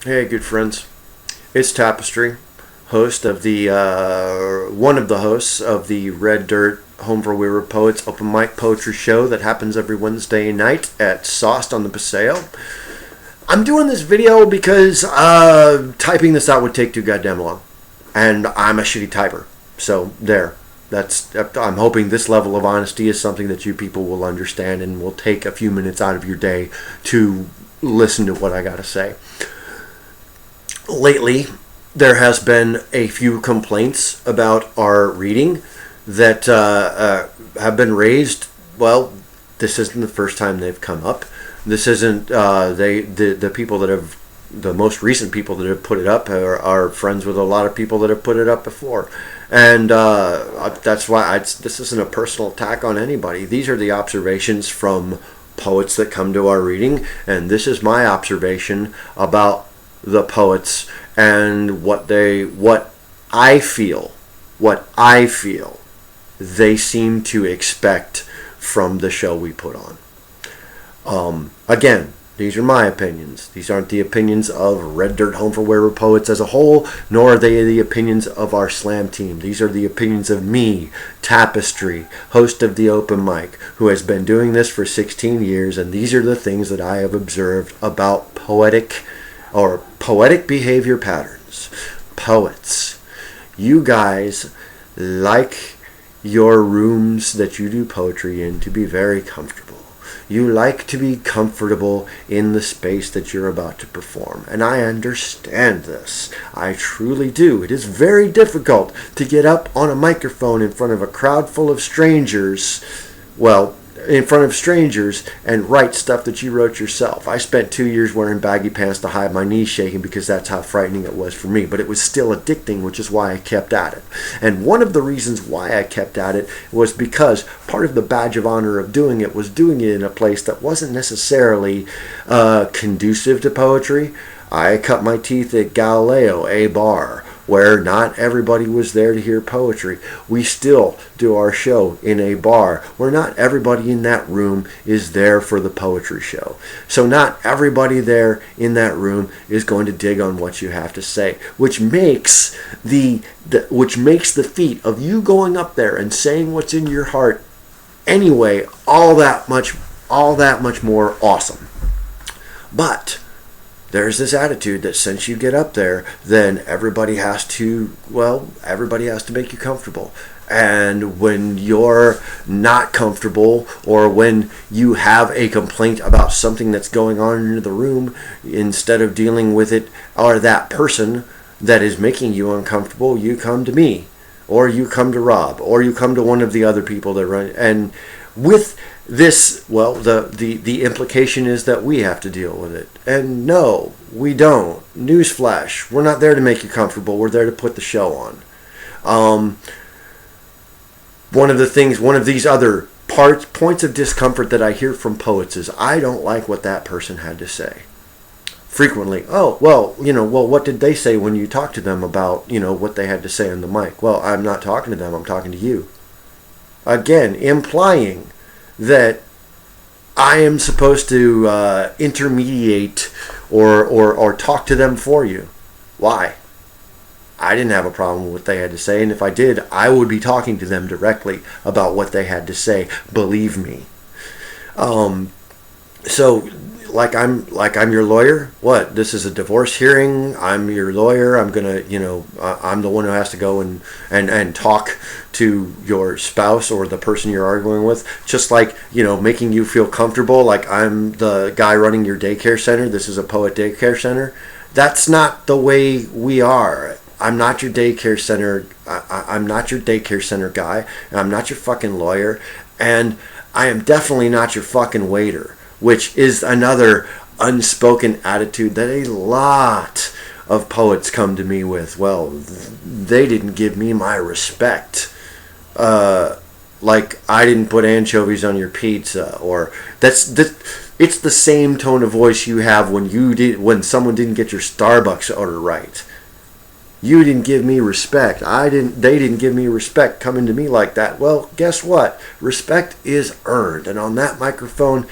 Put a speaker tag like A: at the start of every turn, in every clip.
A: Hey, good friends. It's Tapestry, host of the one of the hosts of the Red Dirt Home for Weird Poets open mic poetry show that happens every Wednesday night at Sauced on the Paseo. I'm doing this video because typing this out would take too goddamn long, and I'm a shitty typer. So there. I'm hoping this level of honesty is something that you people will understand and will take a few minutes out of your day to listen to what I gotta say. Lately, there has been a few complaints about our reading that have been raised. Well, this isn't the first time they've come up. This isn't the people that have the most recent people that have put it up are friends with a lot of people that have put it up before, and that's why this isn't a personal attack on anybody. These are the observations from poets that come to our reading, and this is my observation about the poets and what I feel they seem to expect from the show we put on. Again, these are my opinions. These aren't the opinions of Red Dirt Home for Weird Poets as a whole, nor are they the opinions of our slam team. These are the opinions of me, Tapestry, host of the open mic, who has been doing this for 16 years, and these are the things that I have observed about poetic behavior patterns. Poets, you guys like your rooms that you do poetry in to be very comfortable. You like to be comfortable in the space that you're about to perform. And I understand this. I truly do. It is very difficult to get up on a microphone in front of a crowd full of strangers. Well, in front of strangers and write stuff that you wrote yourself. I spent 2 years wearing baggy pants to hide my knees shaking because that's how frightening it was for me. But it was still addicting, which is why I kept at it. And one of the reasons why I kept at it was because part of the badge of honor of doing it was doing it in a place that wasn't necessarily conducive to poetry. I cut my teeth at Galileo, a bar, where not everybody was there to hear poetry. We still do our show in a bar where not everybody in that room is there for the poetry show. So not everybody there in that room is going to dig on what you have to say, which makes the feat of you going up there and saying what's in your heart anyway all that much more awesome. But there's this attitude that since you get up there, then everybody has to make you comfortable. And when you're not comfortable, or when you have a complaint about something that's going on in the room, instead of dealing with it or that person that is making you uncomfortable, you come to me, or you come to Rob, or you come to one of the other people that run. And with this, well, the implication is that we have to deal with it. And no, we don't. Newsflash, we're not there to make you comfortable. We're there to put the show on. One of these other points of discomfort that I hear from poets is, I don't like what that person had to say. Frequently, what did they say when you talked to them about, what they had to say on the mic? Well, I'm not talking to them, I'm talking to you. Again, implying that I am supposed to intermediate or talk to them for you. Why? I didn't have a problem with what they had to say, and if I did, I would be talking to them directly about what they had to say. Believe me. So, like I'm your lawyer. What? This is a divorce hearing. I'm your lawyer. I'm gonna, I'm the one who has to go and talk to your spouse or the person you're arguing with. Just like, making you feel comfortable. Like I'm the guy running your daycare center. This is a poet daycare center. That's not the way we are. I'm not your daycare center. I'm not your daycare center guy. I'm not your fucking lawyer, and I am definitely not your fucking waiter. Which is another unspoken attitude that a lot of poets come to me with. Well, they didn't give me my respect. Like I didn't put anchovies on your pizza, or it's the same tone of voice you have when someone didn't get your Starbucks order right. You didn't give me respect. They didn't give me respect coming to me like that. Well, guess what? Respect is earned, and on that microphone,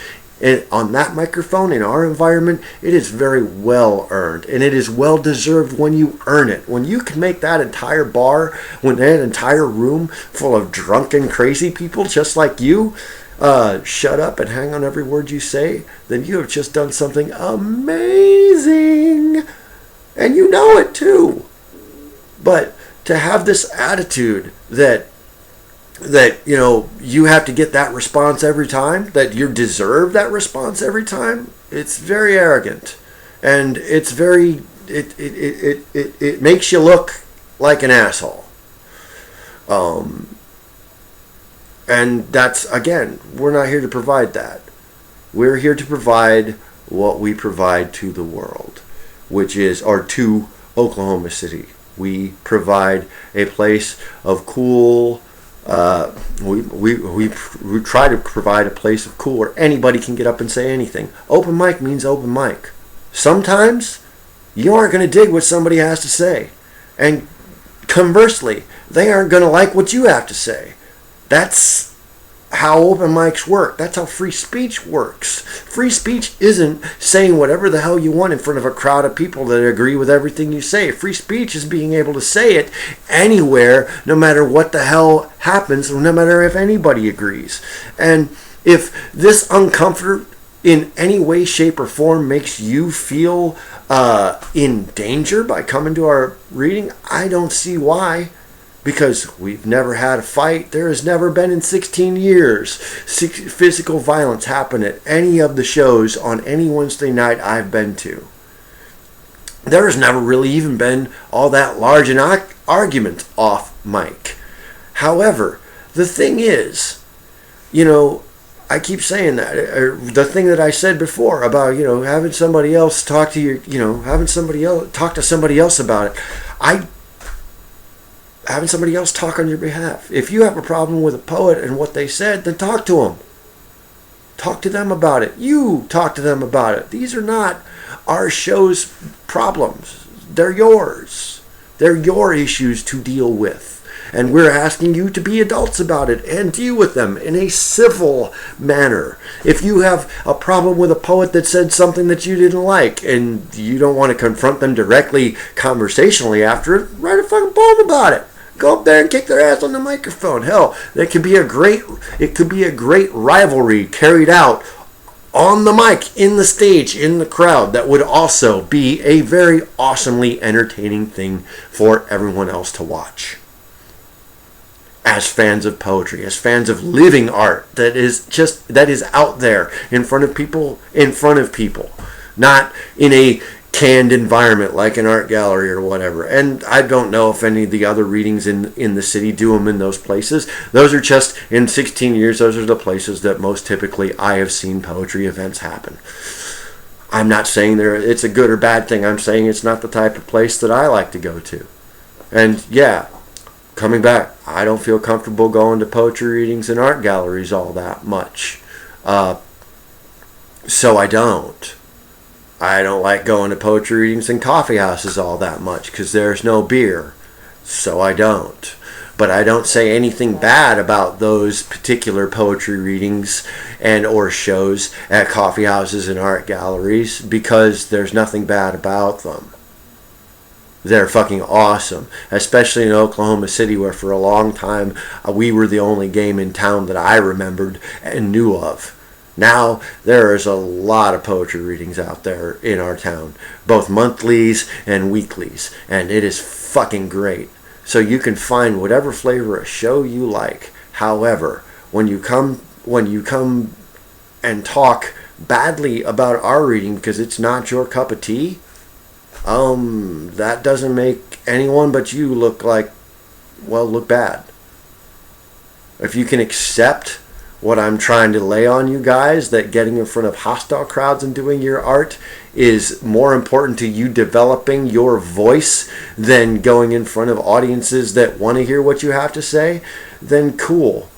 A: on that microphone, in our environment, it is very well earned, and it is well deserved when you earn it. When you can make that entire bar, when that entire room full of drunken, crazy people just like you, shut up and hang on every word you say, then you have just done something amazing. And you know it too. But to have this attitude that you have to get that response every time, that you deserve that response every time, it's very arrogant. And it's very it makes you look like an asshole. And that's, again, we're not here to provide that. We're here to provide what we provide to the world, which is, or to Oklahoma City. We provide a place of cool. We try to provide a place of cool where anybody can get up and say anything. Open mic means open mic. Sometimes you aren't going to dig what somebody has to say, and conversely, they aren't going to like what you have to say. That's how open mics work. That's how free speech works. Free speech isn't saying whatever the hell you want in front of a crowd of people that agree with everything you say. Free speech is being able to say it anywhere, no matter what the hell happens, no matter if anybody agrees. And if this uncomfort in any way, shape, or form makes you feel in danger by coming to our reading, I don't see why. Because we've never had a fight. There has never been in 16 years physical violence happen at any of the shows on any Wednesday night I've been to. There has never really even been all that large an argument off mic. However, the thing is, I keep saying that. The thing that I said before about, having somebody else talk to you, having somebody else talk to somebody else about it. Having somebody else talk on your behalf. If you have a problem with a poet and what they said, then talk to them. Talk to them about it. You talk to them about it. These are not our show's problems. They're yours. They're your issues to deal with. And we're asking you to be adults about it and deal with them in a civil manner. If you have a problem with a poet that said something that you didn't like and you don't want to confront them directly, conversationally after it, write a fucking poem about it. Go up there and kick their ass on the microphone. Hell, it could be a great rivalry carried out on the mic, in the stage, in the crowd. That would also be a very awesomely entertaining thing for everyone else to watch. As fans of poetry, as fans of living art that is out there in front of people, not in a canned environment like an art gallery or whatever. And I don't know if any of the other readings in the city do them in those places. Those are just, in 16 years, those are the places that most typically I have seen poetry events happen. I'm not saying it's a good or bad thing. I'm saying it's not the type of place that I like to go to. And yeah, coming back, I don't feel comfortable going to poetry readings and art galleries all that much. So I don't. I don't like going to poetry readings and coffee houses all that much because there's no beer. So I don't. But I don't say anything bad about those particular poetry readings and or shows at coffee houses and art galleries because there's nothing bad about them. They're fucking awesome, especially in Oklahoma City, where for a long time we were the only game in town that I remembered and knew of. Now there is a lot of poetry readings out there in our town, both monthlies and weeklies, and it is fucking great. So you can find whatever flavor of show you like. However, when you come and talk badly about our reading because it's not your cup of tea, that doesn't make anyone but you look bad. If you can accept what I'm trying to lay on you guys, that getting in front of hostile crowds and doing your art is more important to you developing your voice than going in front of audiences that want to hear what you have to say, then cool.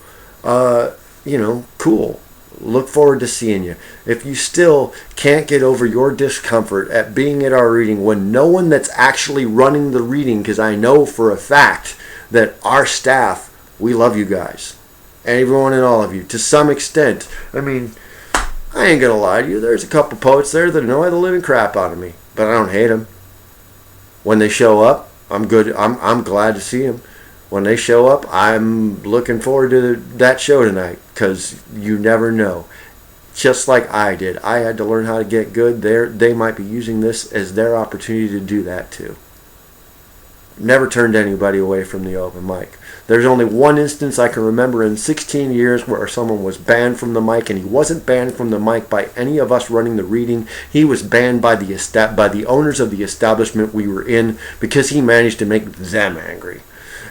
A: Cool. Look forward to seeing you. If you still can't get over your discomfort at being at our reading when no one that's actually running the reading, because I know for a fact that our staff, we love you guys. Everyone and all of you, to some extent. I mean, I ain't gonna lie to you. There's a couple poets there that annoy the living crap out of me, but I don't hate them. When they show up, I'm good. I'm glad to see them. When they show up, I'm looking forward to that show tonight, because you never know. Just like I did, I had to learn how to get good. They might be using this as their opportunity to do that too. Never turned anybody away from the open mic. There's only one instance I can remember in 16 years where someone was banned from the mic, and he wasn't banned from the mic by any of us running the reading. He was banned by the owners of the establishment we were in, because he managed to make them angry.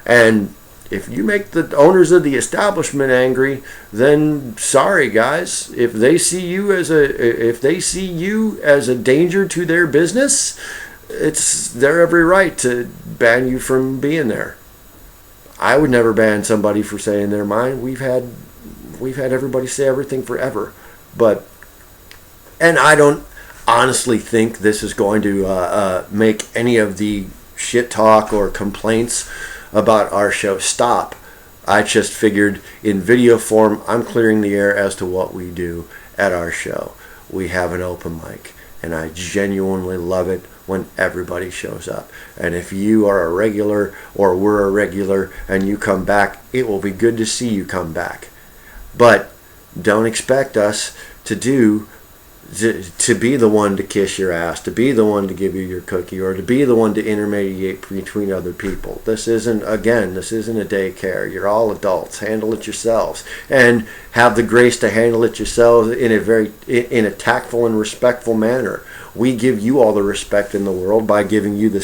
A: And if you make the owners of the establishment angry, then sorry guys. If they see you as a danger to their business, it's their every right to ban you from being there. I would never ban somebody for saying their mind. We've had everybody say everything forever, and I don't honestly think this is going to make any of the shit talk or complaints about our show stop. I just figured in video form, I'm clearing the air as to what we do at our show. We have an open mic, and I genuinely love it when everybody shows up. And if you are a regular, or we're a regular, and you come back, it will be good to see you come back. But don't expect us to be the one to kiss your ass, to be the one to give you your cookie, or to be the one to intermediate between other people. This isn't a daycare. You're all adults. Handle it yourselves, and have the grace to handle it yourselves in a tactful and respectful manner. We give you all the respect in the world by giving you the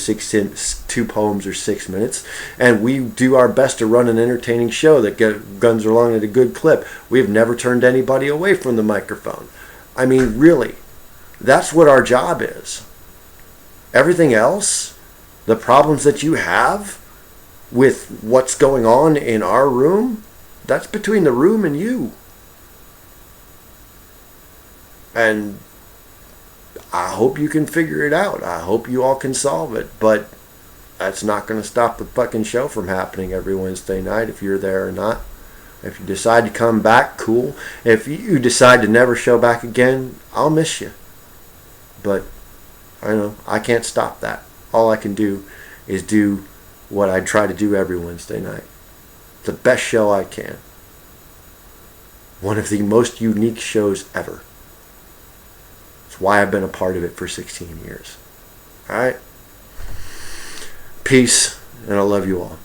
A: 2 poems or 6 minutes, and we do our best to run an entertaining show that guns along at a good clip. We've never turned anybody away from the microphone. I mean, really, that's what our job is. Everything else, the problems that you have with what's going on in our room, that's between the room and you. And I hope you can figure it out. I hope you all can solve it. But that's not going to stop the fucking show from happening every Wednesday night, if you're there or not. If you decide to come back, cool. If you decide to never show back again, I'll miss you. But I can't stop that. All I can do is do what I try to do every Wednesday night. The best show I can. One of the most unique shows ever. It's why I've been a part of it for 16 years. Alright? Peace, and I love you all.